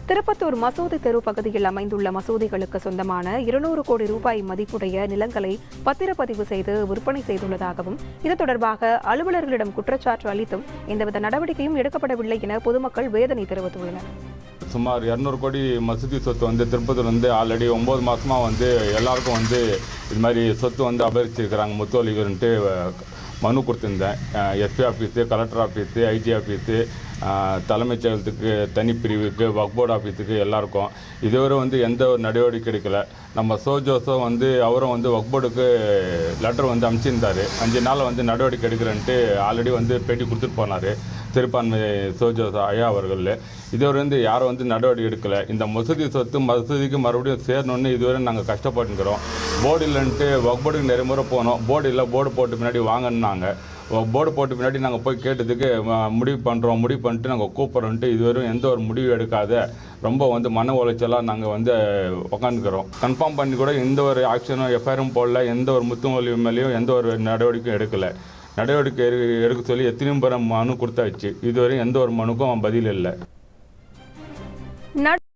திருப்பத்தூர் மசூதி தெரு பகுதியில் அமைந்துள்ள மசூதிகளுக்கு சொந்தமான 200 கோடி ரூபாய் மதிப்புடைய நிலங்களை பத்திரப்பதிவு செய்து விற்பனை செய்துள்ளதாகவும் இது தொடர்பாக அலுவலர்களிடம் குற்றச்சாட்டு அளித்தும் எந்தவித நடவடிக்கையும் எடுக்கப்படவில்லை என பொதுமக்கள் வேதனை தெரிவித்துள்ளனர். சுமார் 200 கோடி மசூதி சொத்து திருப்பத்தூர் ஆல்ரெடி 9 மாசமா எல்லாருக்கும் இது மாதிரி சொத்து அபகரிச்சிருக்கிறாங்க முத்தோலிகர்ன்ட்டு மனு கொடுத்திருந்தேன். SP office, collector office, IG office, தலைமைச் செயலகத்துக்கு தனிப்பிரிவுக்கு, வக்ஃப் போர்டு ஆஃபீஸுக்கு எல்லாருக்கும் இதுவரை எந்த ஒரு நடவடிக்கை எடுக்கல. நம்ம ஜோசப் அவரும் வக்ஃப் போர்டுக்கு லெட்டர் அனுப்பிச்சிருந்தார். 5 நாள் நடவடிக்கை எடுக்கிறேன்ட்டு ஆல்ரெடி பேட்டி கொடுத்துட்டு போனார் சிறுபான்மை ஜோசப் ஐயா அவர்கள். இதுவரை யாரும் நடவடிக்கை எடுக்கலை. இந்த மசூதி சொத்து மசூதிக்கு மறுபடியும் சேரணுன்னு இதுவரை நாங்கள் கஷ்டப்பட்டுக்கிறோம். போர்டு இல்லைன்ட்டு வக்ஃப் போர்டுக்கு நிறைய முறை போனோம். போர்டு இல்லை, போர்டு போட்டு பின்னாடி வாங்கினாங்க. போர்டு போட்டு பின்னாடி நாங்கள் போய் கேட்டதுக்கு முடிவு பண்ணிட்டு நாங்கள் கூப்பிட்றோன்ட்டு இதுவரையும் எந்த ஒரு முடிவு எடுக்காத ரொம்ப மன உளைச்சலாக நாங்கள் உக்காந்துக்கிறோம். கன்ஃபார்ம் பண்ணி கூட எந்த ஒரு ஆக்ஷனும் எஃப்ஐஆரும் போடல. எந்த ஒரு முத்துமொழி மேலேயும் எந்த ஒரு நடவடிக்கையும் எடுக்கலை. நடவடிக்கை எடுக்க சொல்லி எத்தனையும் பேர் மனு கொடுத்தாச்சு. இதுவரையும் எந்த ஒரு மனுக்கும் பதில் இல்லை.